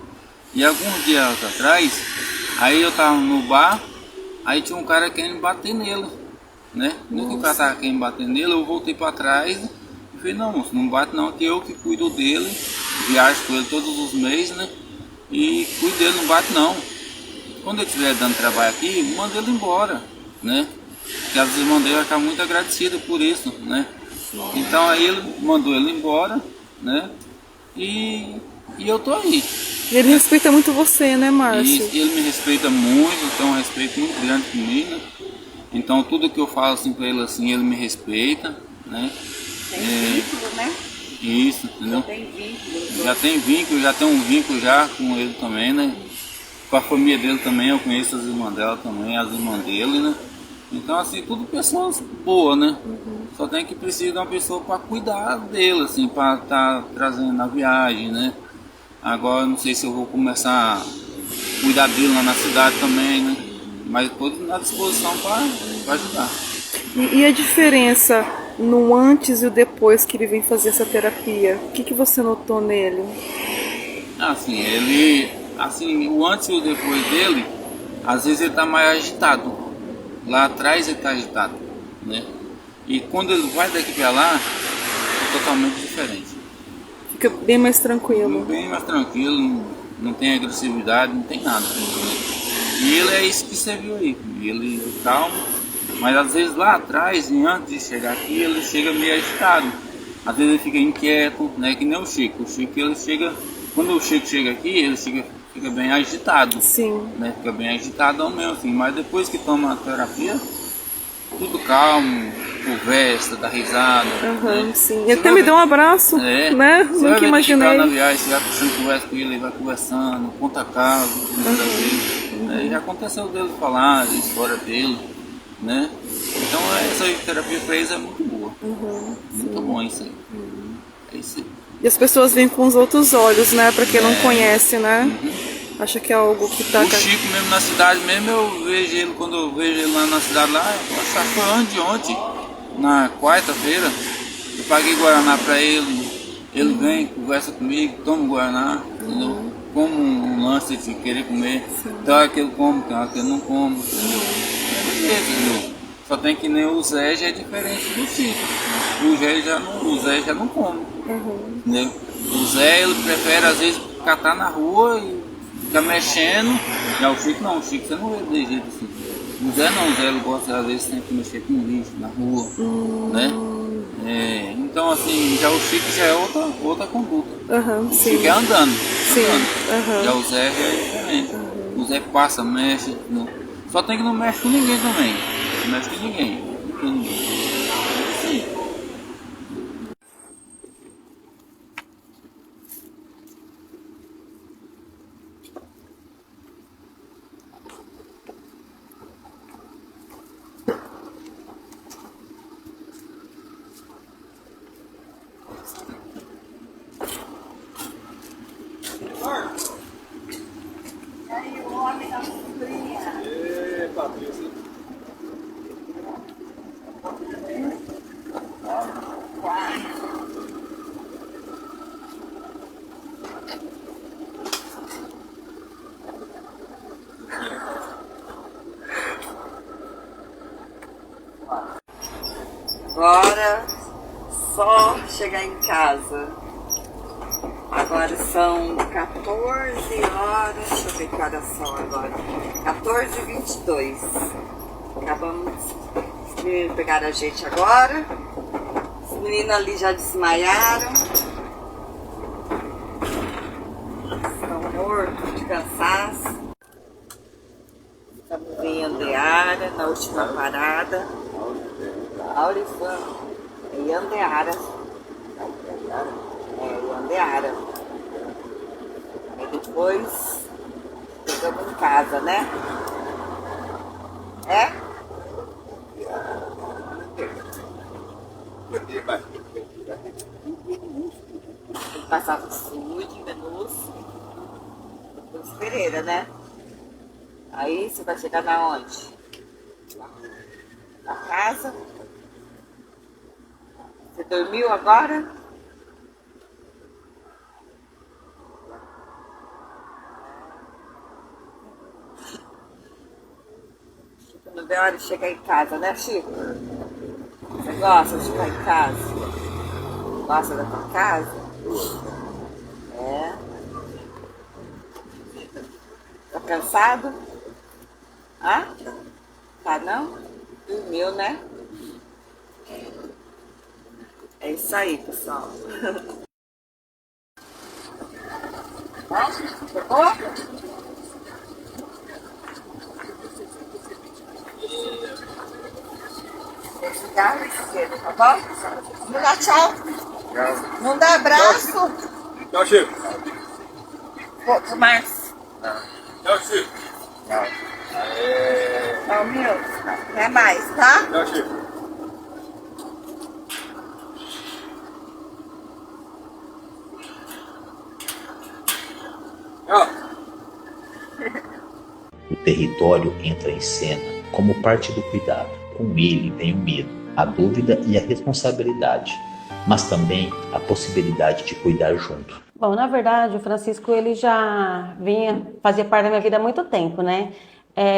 E alguns dias atrás, aí eu tava no bar, aí tinha um cara querendo bater nele, né? No que o cara tava querendo bater nele, eu voltei para trás e falei, não, moço, não bate não, que eu que cuido dele, viajo com ele todos os meses, né? E cuido dele, não bate não. Quando ele estiver dando trabalho aqui, manda ele embora, né? Porque as irmãs dele vão ficar muito agradecidas por isso, né? Então aí ele mandou ele embora, né? E eu tô aí. Ele respeita muito você, né, Márcio? E ele me respeita muito, tem um respeito muito grande comigo, né? Então tudo que eu falo assim pra ele assim, ele me respeita, né? Tem vínculo, né? Isso, entendeu? Tem vínculo. Já tem um vínculo já com ele também, né? Com a família dele também, eu conheço as irmãs dela também, as irmãs dele, né? Então assim, tudo pessoas boas, né? Só tem que precisar de uma pessoa para cuidar dele, assim, para estar trazendo na viagem, né? Agora não sei se eu vou começar a cuidar dele lá na cidade também, né? Mas depois na disposição para ajudar. E a diferença no antes e o depois que ele vem fazer essa terapia? O que você notou nele? Assim, ele, assim, o antes e o depois dele, às vezes ele tá mais agitado. Lá atrás ele tá agitado, né? E quando ele vai daqui para lá, é totalmente diferente. Fica bem mais tranquilo. Bem mais tranquilo, não tem agressividade, não tem nada. E ele é isso que você viu aí, ele é calmo, mas às vezes lá atrás, antes de chegar aqui, ele chega meio agitado. Às vezes ele fica inquieto, né? Que nem o Chico. O Chico ele chega, quando o Chico chega aqui, ele fica bem agitado. Sim. Né? Fica bem agitado mesmo assim, mas depois que toma a terapia, tudo calmo, conversa, dá risada. Aham, né? sim. Ele até me deu um abraço, né? Você vai Nunca ver imaginei. na viagem, você vai conversa com ele, ele vai conversando, conta caso, muitas vezes. Né? Já aconteceu dele falar a história dele, né? Então essa terapia para eles é muito boa. Muito bom isso aí. É isso aí. E as pessoas veem com os outros olhos, né? Pra quem não conhece, né? Acha que é algo que tá... O Chico mesmo na cidade mesmo, eu vejo ele, quando eu vejo ele lá na cidade lá, eu acho que foi ontem, na quarta-feira, eu paguei Guaraná pra ele, ele vem, conversa comigo, toma Guaraná, entendeu? Como um lance de querer comer, tem hora que ele come, tem hora que ele não come, entendeu? Só tem que nem o Zé já é diferente do Chico, o Zé já não come, entendeu? O Zé ele prefere às vezes catar na rua e fica mexendo, já o Chico não, o Chico você não vê de jeito assim. O Zé não, o Zé ele gosta às vezes sempre de mexer com lixo na rua, né? Então assim, já o Chico já é outra conduta. O sim. Chico é andando. Sim. Já o Zé já é diferente. O Zé passa, mexe, não. Só tem que não mexe com ninguém também. Não mexe com ninguém. Sim. só chegar em casa. Agora são 14 horas, deixa eu ver que horas são agora. 14h22. Acabamos de pegar a gente agora. Os meninos ali já desmaiaram. Estão mortos de cansaço. Estamos em Andeara, na última parada. Aurifan, em Andeara. Em Andeara. E depois chegamos em casa, né? É? Passava o sul de Venus, Cruz Pereira, né? Aí você vai chegar na onde? Na casa? Você dormiu agora? Chico, não deu hora de chegar em casa, né, Chico? Você gosta de ficar em casa? Gosta da tua casa? É. Tá cansado? Ah? Tá não? Dormiu, né? É isso aí, pessoal. Tá? Pegou? Obrigada, esquerda, tá bom? Não dá tchau. Não dá abraço. Tchau, Chico. Pro Márcio. Tchau, Chico. Tchau, meu. Até mais, tá? Tchau, Chico. Tchau. O território entra em cena como parte do cuidado. Com ele vem o medo, a dúvida e a responsabilidade, mas também a possibilidade de cuidar junto. Bom, na verdade, o Francisco ele já fazia parte da minha vida há muito tempo, né?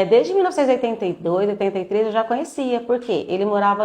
Desde 1982, 83 eu já conhecia, porque ele morava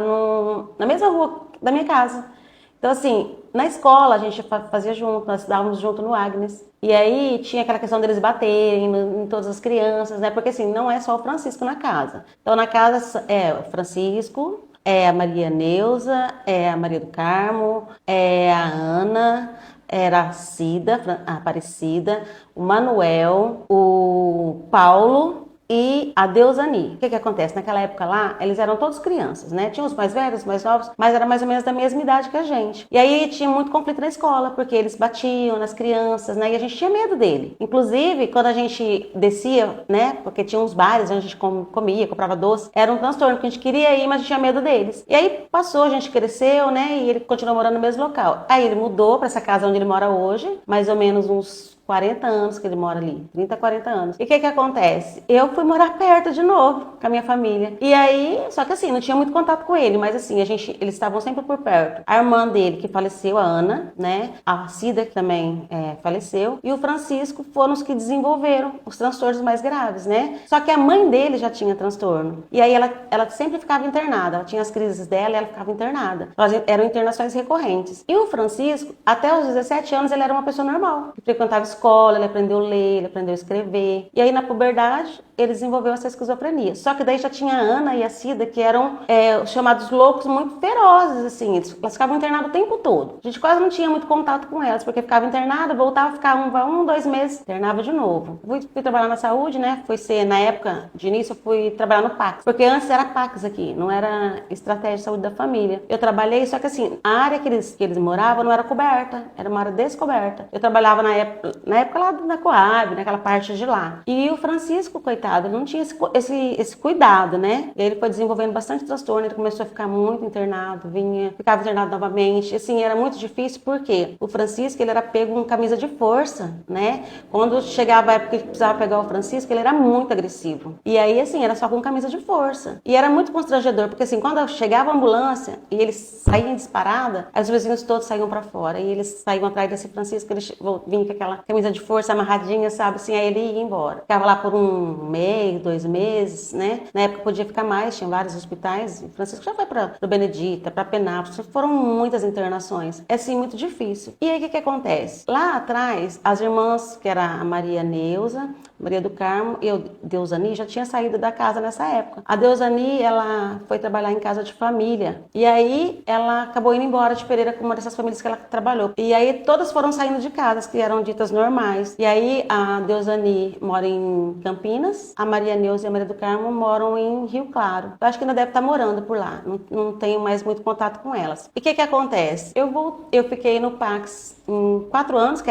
na mesma rua da minha casa. Então, assim, na escola a gente fazia junto, nós estudávamos junto no Agnes. E aí tinha aquela questão deles baterem em todas as crianças, né? Porque assim, não é só o Francisco na casa. Então, na casa é o Francisco, é a Maria Neuza, é a Maria do Carmo, é a Ana, era a Cida, a Aparecida, o Manuel, o Paulo e a Deusani. O que acontece? Naquela época lá, eles eram todos crianças, né? Tinha os mais velhos, os mais novos, mas era mais ou menos da mesma idade que a gente. E aí tinha muito conflito na escola, porque eles batiam nas crianças, né? E a gente tinha medo dele. Inclusive, quando a gente descia, né? Porque tinha uns bares onde a gente comia, comprava doce. Era um transtorno, porque a gente queria ir, mas a gente tinha medo deles. E aí passou, a gente cresceu, né? E ele continuou morando no mesmo local. Aí ele mudou para essa casa onde ele mora hoje, mais ou menos uns 40 anos que ele mora ali, 30, 40 anos. E o que acontece? Eu fui morar perto de novo com a minha família. E aí, só que assim, não tinha muito contato com ele, mas assim, eles estavam sempre por perto. A irmã dele, que faleceu, a Ana, né? A Cida, que também faleceu. E o Francisco foram os que desenvolveram os transtornos mais graves, né? Só que a mãe dele já tinha transtorno. E aí ela sempre ficava internada. Ela tinha as crises dela e ela ficava internada. Eram internações recorrentes. E o Francisco, até os 17 anos, ele era uma pessoa normal. Que frequentava escola, ele aprendeu a ler, ele aprendeu a escrever. E aí na puberdade ele desenvolveu essa esquizofrenia. Só que daí já tinha a Ana e a Cida, que eram os chamados loucos muito ferozes, assim. Elas ficavam internadas o tempo todo. A gente quase não tinha muito contato com elas, porque ficava internada, voltava a ficar 2 meses, internava de novo. Fui trabalhar na saúde, né? Na época de início, eu fui trabalhar no Pax. Porque antes era Pax aqui, não era Estratégia de Saúde da Família. Eu trabalhei, só que assim, a área que eles moravam não era coberta, era uma área descoberta. Eu trabalhava na época lá na Coab, naquela parte de lá. E o Francisco, coitado, não tinha esse cuidado, né? E aí ele foi desenvolvendo bastante transtorno, ele começou a ficar muito internado, ficava internado novamente. Assim, era muito difícil, porque o Francisco, ele era pego com camisa de força, né? Quando chegava a época que precisava pegar o Francisco, ele era muito agressivo. E aí, assim, era só com camisa de força. E era muito constrangedor, porque assim, quando chegava a ambulância e eles saíam disparada, os vizinhos todos saíam pra fora. E eles saíam atrás desse Francisco, ele vinha com aquela camisa de força amarradinha, sabe? Assim, aí ele ia embora. Ficava lá por 1 mês, 2 meses, né? Na época podia ficar mais, tinha vários hospitais. O Francisco já foi para o Benedita, para Penápolis, foram muitas internações. É assim, muito difícil. E aí o que acontece? Lá atrás, as irmãs, que era a Maria Neuza, Maria do Carmo e a Deusani, já tinha saído da casa nessa época. A Deusani, ela foi trabalhar em casa de família. E aí ela acabou indo embora de Pereira com uma dessas famílias que ela trabalhou. E aí todas foram saindo de casas que eram ditas normais. E aí a Deusani mora em Campinas, a Maria Neuza e a Maria do Carmo moram em Rio Claro. Eu acho que ainda deve estar morando por lá. Não tenho mais muito contato com elas. E o que acontece? Eu fiquei no Pax em 4 anos, que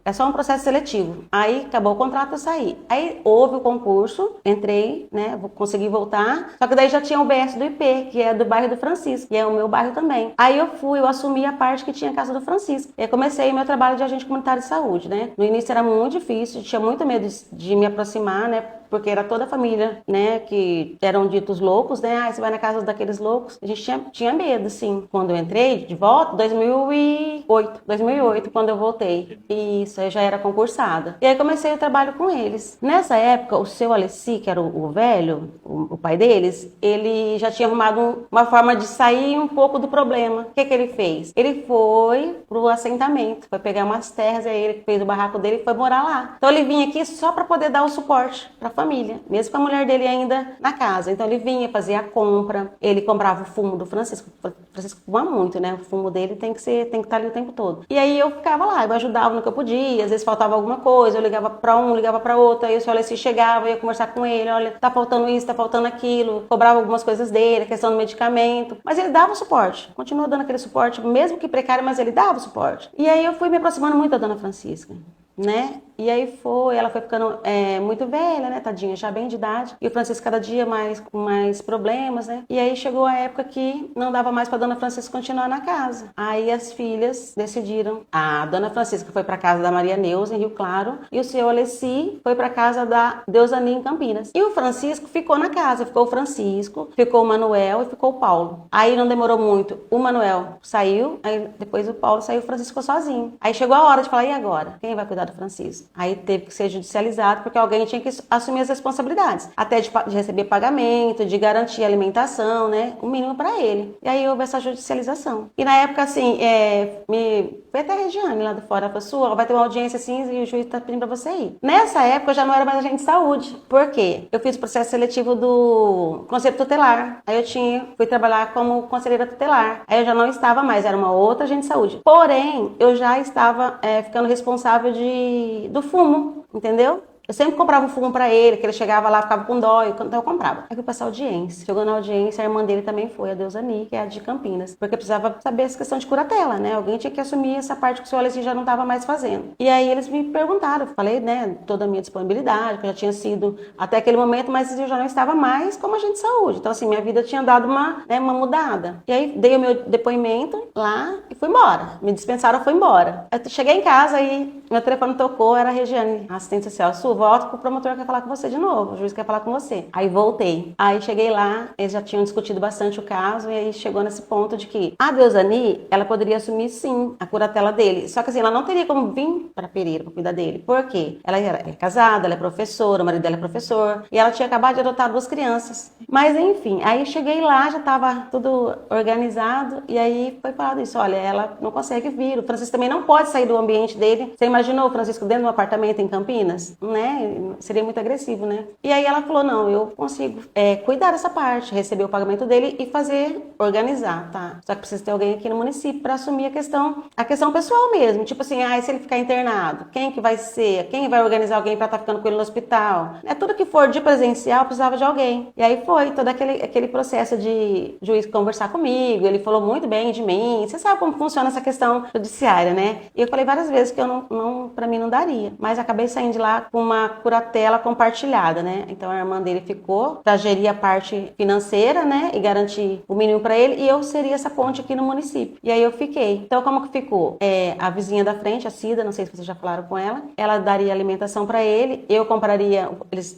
é só um processo seletivo. Aí acabou o contrato, eu saí. Aí houve o concurso, entrei, né, consegui voltar, só que daí já tinha o BS do IP, que é do bairro do Francisco, e é o meu bairro também. Aí eu assumi a parte que tinha a casa do Francisco. E aí comecei meu trabalho de agente comunitário de saúde, né. No início era muito difícil, tinha muito medo de me aproximar, né, porque era toda a família, né, que eram ditos loucos, né, você vai na casa daqueles loucos. A gente tinha medo, sim. Quando eu entrei de volta, 2008, quando eu voltei. Isso, eu já era concursada. E aí comecei o trabalho com eles. Nessa época, o seu Alessi, que era o velho, o pai deles, ele já tinha arrumado uma forma de sair um pouco do problema. O que ele fez? Ele foi pro assentamento, foi pegar umas terras, aí ele fez o barraco dele e foi morar lá. Então ele vinha aqui só para poder dar o suporte para família, mesmo com a mulher dele ainda na casa. Então ele vinha, fazia a compra, ele comprava o fumo do Francisco. O Francisco fuma muito, né? O fumo dele tem que estar ali o tempo todo. E aí eu ficava lá, eu ajudava no que eu podia, às vezes faltava alguma coisa, eu ligava para um, ligava para outro, aí o senhor Alessi chegava, eu ia conversar com ele, olha, tá faltando isso, tá faltando aquilo, cobrava algumas coisas dele, questão do medicamento, mas ele dava o suporte, continuou dando aquele suporte, mesmo que precário, mas ele dava o suporte. E aí eu fui me aproximando muito da dona Francisca, né? E aí ela foi ficando muito velha, né, tadinha, já bem de idade. E o Francisco cada dia com mais problemas, né? E aí chegou a época que não dava mais para dona Francisca continuar na casa. Aí as filhas decidiram. A dona Francisca foi para casa da Maria Neuza, em Rio Claro, e o seu Alessi foi para casa da Deusani, em Campinas. E o Francisco ficou na casa, ficou o Francisco, ficou o Manuel e ficou o Paulo. Aí não demorou muito, o Manuel saiu, aí depois o Paulo saiu, o Francisco ficou sozinho. Aí chegou a hora de falar, e agora? Quem vai cuidar do Francisco? Aí teve que ser judicializado, porque alguém tinha que assumir as responsabilidades. Até de receber pagamento, de garantir a alimentação, né? O mínimo para ele. E aí houve essa judicialização. E na época, assim, foi até a Regiane lá de fora, ela falou, vai ter uma audiência assim e o juiz tá pedindo pra você ir. Nessa época eu já não era mais agente de saúde. Por quê? Eu fiz o processo seletivo do Conselho Tutelar. Aí eu fui trabalhar como conselheira tutelar. Aí eu já não estava mais, era uma outra agente de saúde. Porém, eu já estava ficando responsável do fumo, entendeu? Eu sempre comprava um fumo pra ele, que ele chegava lá, ficava com dó, então eu comprava. Aí fui passar audiência. Chegou na audiência, a irmã dele também foi, a Deusani, que é a de Campinas. Porque precisava saber essa questão de curatela, né? Alguém tinha que assumir essa parte que o senhor Alessi já não estava mais fazendo. E aí eles me perguntaram, eu falei, né, toda a minha disponibilidade, que eu já tinha sido até aquele momento, mas eu já não estava mais como agente de saúde. Então, assim, minha vida tinha dado uma mudada. E aí dei o meu depoimento lá e fui embora. Me dispensaram, fui embora. Eu cheguei em casa e meu telefone tocou, era a Regiane, assistente social. Volta que o promotor quer falar com você de novo, o juiz quer falar com você. Aí voltei. Aí cheguei lá, eles já tinham discutido bastante o caso e aí chegou nesse ponto de que a Deusani, ela poderia assumir sim a curatela dele. Só que assim, ela não teria como vir para Pereira para cuidar dele. Por quê? Ela é casada, ela é professora, o marido dela é professor e ela tinha acabado de adotar 2 crianças. Mas enfim, aí cheguei lá, já estava tudo organizado e aí foi falado isso, olha, ela não consegue vir, o Francisco também não pode sair do ambiente dele. Você imaginou o Francisco dentro de um apartamento em Campinas? Né? Seria muito agressivo, né? E aí ela falou, não, eu consigo cuidar dessa parte, receber o pagamento dele e organizar, tá? Só que precisa ter alguém aqui no município para assumir a questão pessoal mesmo. Tipo assim, se ele ficar internado, quem que vai ser? Quem vai organizar alguém para estar ficando com ele no hospital? Tudo que for de presencial precisava de alguém. E aí foi todo aquele processo de juiz conversar comigo, ele falou muito bem de mim. Você sabe como funciona essa questão judiciária, né? E eu falei várias vezes que para mim não daria. Mas acabei saindo de lá com uma curatela compartilhada, né? Então a irmã dele ficou para gerir a parte financeira, né? E garantir o mínimo para ele, e eu seria essa ponte aqui no município. E aí eu fiquei. Então como que ficou? A vizinha da frente, a Cida, não sei se vocês já falaram com ela daria alimentação para ele, eu compraria,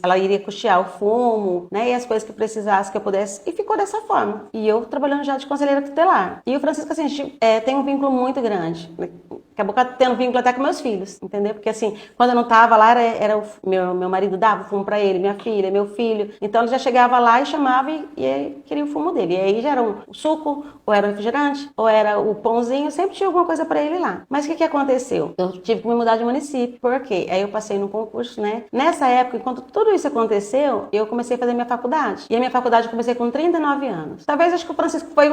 ela iria custear o fumo, né? E as coisas que precisasse que eu pudesse, e ficou dessa forma. E eu trabalhando já de conselheira tutelar. E o Francisco, assim, a gente tem um vínculo muito grande. acabou tendo vínculo até com meus filhos, entendeu? Porque assim, quando eu não tava lá, era o meu marido dava o fumo pra ele, minha filha, meu filho. Então ele já chegava lá e chamava e queria o fumo dele. E aí já era um suco, ou era um refrigerante, ou era o pãozinho, sempre tinha alguma coisa pra ele lá. Mas o que aconteceu? Eu tive que me mudar de município. Por quê? Aí eu passei no concurso, né? Nessa época, enquanto tudo isso aconteceu, eu comecei a fazer minha faculdade. E a minha faculdade eu comecei com 39 anos. Talvez acho que o Francisco foi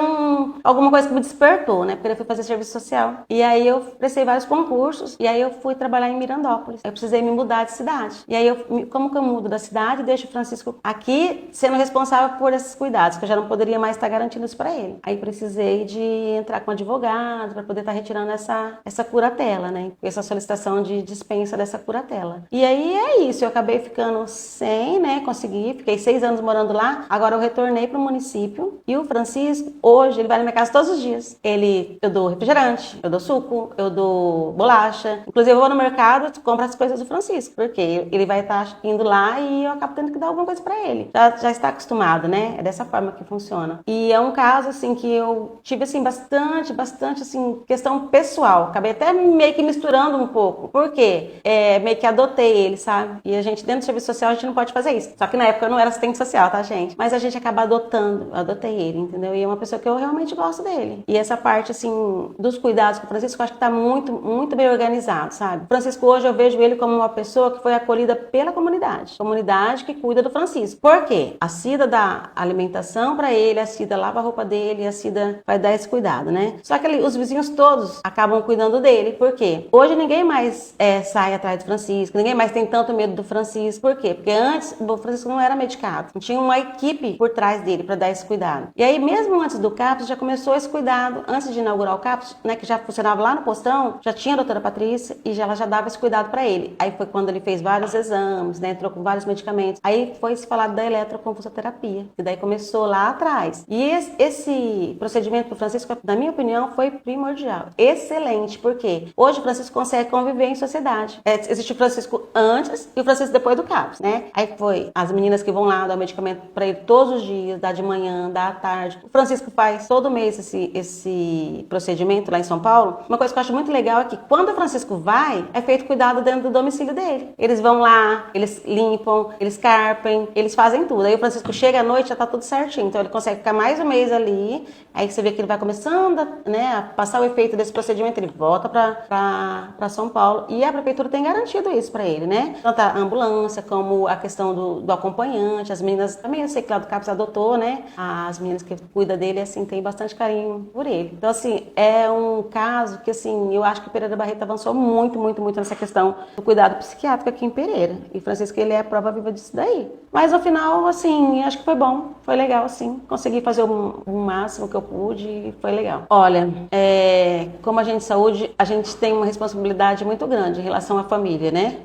alguma coisa que me despertou, né? Porque eu fui fazer serviço social. E aí eu prestei vários concursos. E aí eu fui trabalhar em Mirandópolis. Eu precisei me mudar de cidade. E aí como que eu mudo da cidade, deixo o Francisco aqui sendo responsável por esses cuidados, que eu já não poderia mais estar garantindo isso para ele. Aí precisei de entrar com advogado para poder estar retirando essa curatela, né? Essa solicitação de dispensa dessa curatela. E aí é isso, eu acabei ficando sem, né? Consegui, fiquei 6 anos morando lá. Agora eu retornei para o município. E o Francisco, hoje, ele vai na minha casa todos os dias. Eu dou refrigerante, eu dou suco, eu dou bolacha. Inclusive eu vou no mercado, compro as coisas do Francisco, porque ele vai estar indo lá e eu acabo tendo que dar alguma coisa para ele. Já está acostumado, né? É dessa forma que funciona. E é um caso, assim, que eu tive, assim, bastante, assim, questão pessoal. Acabei até meio que misturando um pouco. Por quê? Meio que adotei ele, sabe? E a gente, dentro do serviço social, a gente não pode fazer isso. Só que na época eu não era assistente social, tá, gente? Mas a gente acaba adotei ele, entendeu? E é uma pessoa que eu realmente gosto dele. E essa parte, assim, dos cuidados com o Francisco, eu acho que tá muito, muito bem organizado, sabe? O Francisco, hoje, eu vejo ele como uma pessoa que foi acolhida pela comunidade. Comunidade que cuida do Francisco. Por quê? A Cida dá alimentação pra ele, a Cida lava a roupa dele, a Cida vai dar esse cuidado, né? Só que os vizinhos todos acabam cuidando dele. Por quê? Hoje ninguém mais sai atrás do Francisco, ninguém mais tem tanto medo do Francisco. Por quê? Porque antes o Francisco não era medicado. Não tinha uma equipe por trás dele para dar esse cuidado. E aí, mesmo antes do CAPS, já começou esse cuidado. Antes de inaugurar o CAPS, né, que já funcionava lá no postão, já tinha a doutora Patrícia e ela já dava esse cuidado para ele. Aí foi quando ele fez vários exames, né, entrou com vários medicamentos. Aí foi se falado da eletroconvulsoterapia, e daí começou lá atrás. E esse procedimento pro Francisco, na minha opinião, foi primordial. Excelente, porque hoje o Francisco consegue conviver em sociedade. Existe o Francisco antes e o Francisco depois do CAPS, né? Aí foi as meninas que vão lá dar o medicamento para ele todos os dias, dá de manhã, dá à tarde. O Francisco faz todo mês esse procedimento lá em São Paulo. Uma coisa que eu acho muito legal é que quando o Francisco vai, é feito cuidado dentro do domicílio dele. Eles vão lá, eles limpam, eles carpem, eles fazem tudo. Aí o Francisco chega à noite, já tá tudo certinho. Então ele consegue ficar mais um mês ali. Aí você vê que ele vai começando, né, a passar o efeito desse procedimento, ele volta para São Paulo. E a prefeitura tem garantido isso para ele, né? Tanto a ambulância como a questão do acompanhante, as meninas, também eu sei que lá do CAPS adotou, né? As meninas que cuidam dele, assim, tem bastante carinho por ele. Então, assim, é um caso que, assim, eu acho que o Pereira Barreto avançou muito, muito, muito nessa questão do cuidado psiquiátrico aqui em Pereira. E o Francisco, ele é a prova viva disso daí. Mas, no final, assim, acho que foi bom, foi legal, assim. Consegui fazer o máximo que eu pude e foi legal. Olha, como agente de saúde, a gente tem uma responsabilidade muito grande em relação à família, né?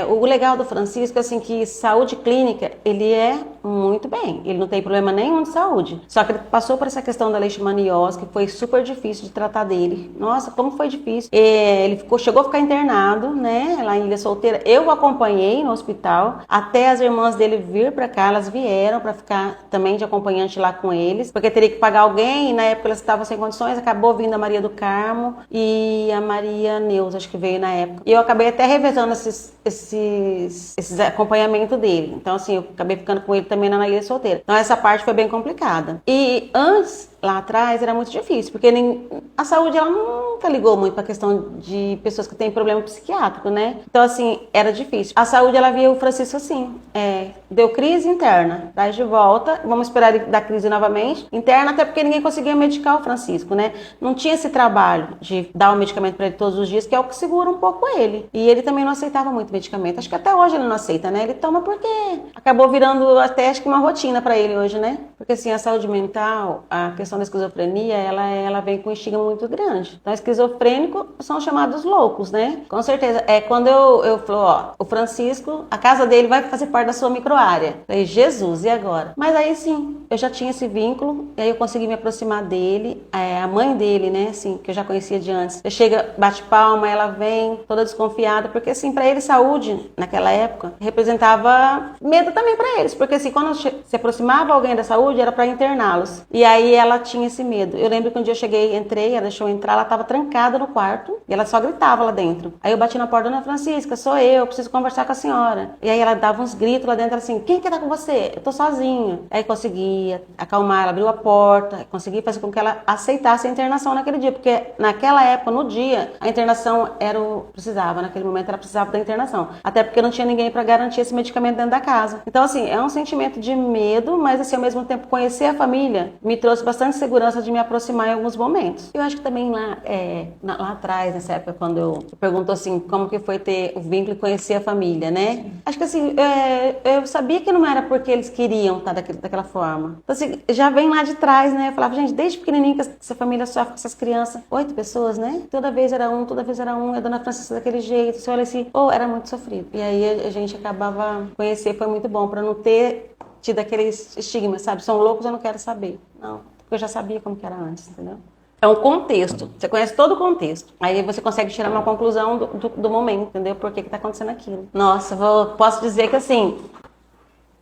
O legal do Francisco é, assim, que saúde clínica, ele é muito bem. Ele não tem problema nenhum de saúde. Só que ele passou por essa questão da leishmaniose, que foi super difícil de tratar dele. Nossa, como foi difícil. Ele chegou a ficar internado, né, lá em Ilha Solteira. Eu o acompanhei no hospital, até as irmãs dele vir pra cá, elas vieram pra ficar também de acompanhante lá com eles, porque teria que pagar alguém, e na época elas estavam sem condições, acabou vindo a Maria do Carmo e a Maria Neuza, acho que veio na época. E eu acabei até revezando esses acompanhamentos dele. Então, assim, eu acabei ficando com ele também na Ilha Solteira. Então, essa parte foi bem complicada. E antes, lá atrás, era muito difícil, porque a saúde, ela nunca ligou muito para a questão de pessoas que têm problema psiquiátrico, né? Então, assim, era difícil. A saúde, ela via o Francisco assim, deu crise interna, traz de volta, vamos esperar ele dar crise novamente, interna, até porque ninguém conseguia medicar o Francisco, né? Não tinha esse trabalho de dar o medicamento para ele todos os dias, que é o que segura um pouco ele. E ele também não aceitava muito medicamento. Acho que até hoje ele não aceita, né? Ele toma porque acabou virando até, acho que uma rotina para ele hoje, né? Porque, assim, a saúde mental, a questão da esquizofrenia, ela vem com um estigma muito grande. Então, esquizofrênicos são chamados loucos, né? Com certeza. Quando eu falo, o Francisco, a casa dele vai fazer parte da sua microárea. Falei, Jesus, e agora? Mas aí sim, eu já tinha esse vínculo, e aí eu consegui me aproximar dele. A mãe dele, né, assim, que eu já conhecia de antes, chega, bate palma, ela vem toda desconfiada, porque assim, para ele saúde, naquela época, representava medo também para eles, porque assim, quando se aproximava alguém da saúde, era para interná-los. E aí ela tinha esse medo. Eu lembro que um dia eu cheguei, entrei, ela deixou eu entrar, ela estava trancada no quarto, e ela só gritava lá dentro. Aí eu bati na porta, Dona Francisca, sou eu, preciso conversar com a senhora. E aí ela dava uns gritos lá dentro, assim, quem que tá com você? Eu tô sozinho. Aí conseguia acalmar, ela abriu a porta, consegui fazer com que ela aceitasse a internação naquele dia, porque naquela época, no dia, a internação precisava, naquele momento ela precisava da internação. Até porque não tinha ninguém para garantir esse medicamento dentro da casa. Então, assim, é um sentimento de medo, mas assim, ao mesmo tempo, conhecer a família me trouxe bastante segurança de me aproximar em alguns momentos. Eu acho que também lá atrás, nessa época, quando eu perguntou assim, como que foi ter o vínculo e conhecer a família, né? Acho que assim, eu sabia que não era porque eles queriam estar daquela forma. Então, assim, já vem lá de trás, né? Eu falava, gente, desde pequenininho que essa família sofre com essas crianças, 8 pessoas, né? Toda vez era um, e a Dona Francisca daquele jeito, você olha assim, era muito sofrido. E aí a gente acabava conhecer, foi muito bom, para não ter tido aquele estigma, sabe? São loucos, eu não quero saber. Não, porque eu já sabia como que era antes, entendeu? É um contexto, você conhece todo o contexto. Aí você consegue tirar uma conclusão do momento, entendeu? Por que está acontecendo aquilo. Nossa, posso dizer que assim,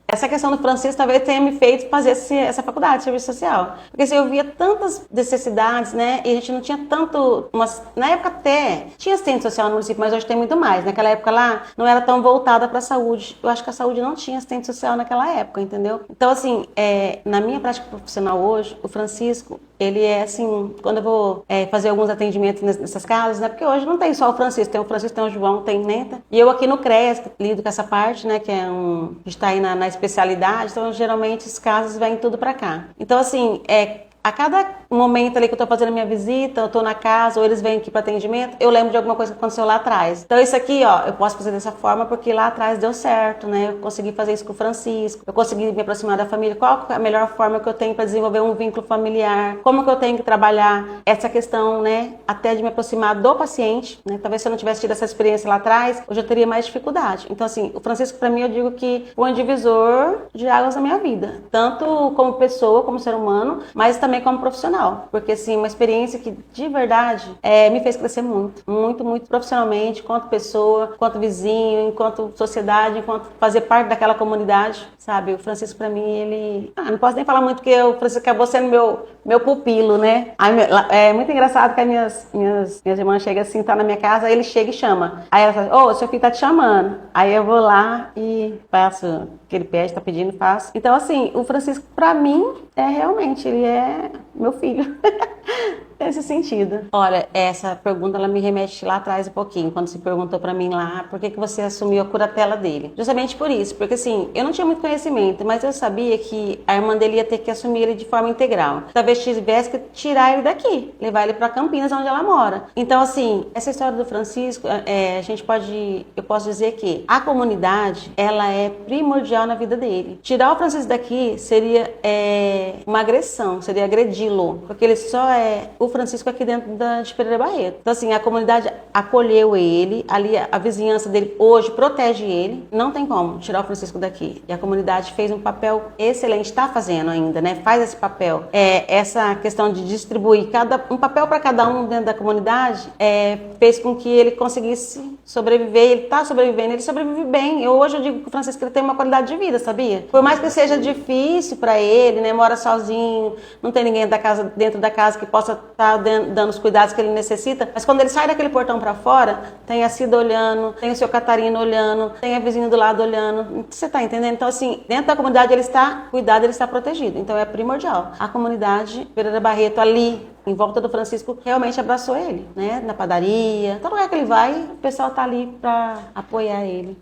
essa questão do Francisco talvez tenha me feito fazer essa faculdade de serviço social. Porque assim, eu via tantas necessidades, né? E a gente não tinha tanto... na época até tinha assistente social no município, mas hoje tem muito mais. Naquela época lá, não era tão voltada para a saúde. Eu acho que a saúde não tinha assistente social naquela época, entendeu? Então, assim, na minha prática profissional hoje, o Francisco, ele é assim, quando eu vou fazer alguns atendimentos nessas casas, né? Porque hoje não tem só o Francisco, tem o João, tem Neta. E eu aqui no CRES, lido com essa parte, né? Que a gente está aí na especialidade, então geralmente os casos vêm tudo para cá. Então, assim, a cada momento ali que eu tô fazendo a minha visita, eu tô na casa, ou eles vêm aqui para atendimento, eu lembro de alguma coisa que aconteceu lá atrás. Então isso aqui, eu posso fazer dessa forma porque lá atrás deu certo, né? Eu consegui fazer isso com o Francisco, eu consegui me aproximar da família. Qual é a melhor forma que eu tenho para desenvolver um vínculo familiar? Como que eu tenho que trabalhar essa questão, né? Até de me aproximar do paciente, né? Talvez se eu não tivesse tido essa experiência lá atrás, hoje eu teria mais dificuldade. Então assim, o Francisco para mim eu digo que foi um divisor de águas na minha vida, tanto como pessoa, como ser humano, mas também como profissional, porque assim, uma experiência que de verdade me fez crescer muito, muito, muito profissionalmente, enquanto pessoa, enquanto vizinho, enquanto sociedade, enquanto fazer parte daquela comunidade, sabe? O Francisco para mim, ele... não posso nem falar muito porque o Francisco acabou sendo meu pupilo, né? É muito engraçado que as minhas irmãs chegam assim, tá na minha casa, aí ele chega e chama. Aí ela fala, o seu filho tá te chamando. Aí eu vou lá e faço o que ele pede, tá pedindo, faço. Então assim, o Francisco para mim, realmente, ele é meu filho. Nesse sentido. Olha, essa pergunta ela me remete lá atrás um pouquinho, quando você perguntou pra mim lá, por que você assumiu a curatela dele? Justamente por isso, porque assim, eu não tinha muito conhecimento, mas eu sabia que a irmã dele ia ter que assumir ele de forma integral. Talvez tivesse que tirar ele daqui, levar ele pra Campinas, onde ela mora. Então assim, essa história do Francisco, eu posso dizer que a comunidade, ela é primordial na vida dele. Tirar o Francisco daqui seria uma agressão, seria agredi-lo, porque ele só o Francisco aqui dentro de Pereira Barreto. Então assim, a comunidade acolheu ele, ali a vizinhança dele hoje protege ele, não tem como tirar o Francisco daqui. E a comunidade fez um papel excelente, está fazendo ainda, né? Faz esse papel. Essa questão de distribuir um papel para cada um dentro da comunidade fez com que ele conseguisse sobreviver. Ele está sobrevivendo, ele sobrevive bem. Hoje eu digo que o Francisco ele tem uma qualidade de vida, sabia? Por mais que seja difícil para ele, né? Mora sozinho, não tem ninguém dentro da casa que possa estar dando os cuidados que ele necessita, mas quando ele sai daquele portão para fora, tem a Cida olhando, tem o seu Catarina olhando, tem a vizinha do lado olhando, você tá entendendo? Então assim, dentro da comunidade ele está cuidado, ele está protegido, então é primordial. A comunidade Pereira Barreto ali, em volta do Francisco, realmente abraçou ele, né? Na padaria, todo lugar que ele vai, o pessoal tá ali para apoiar ele.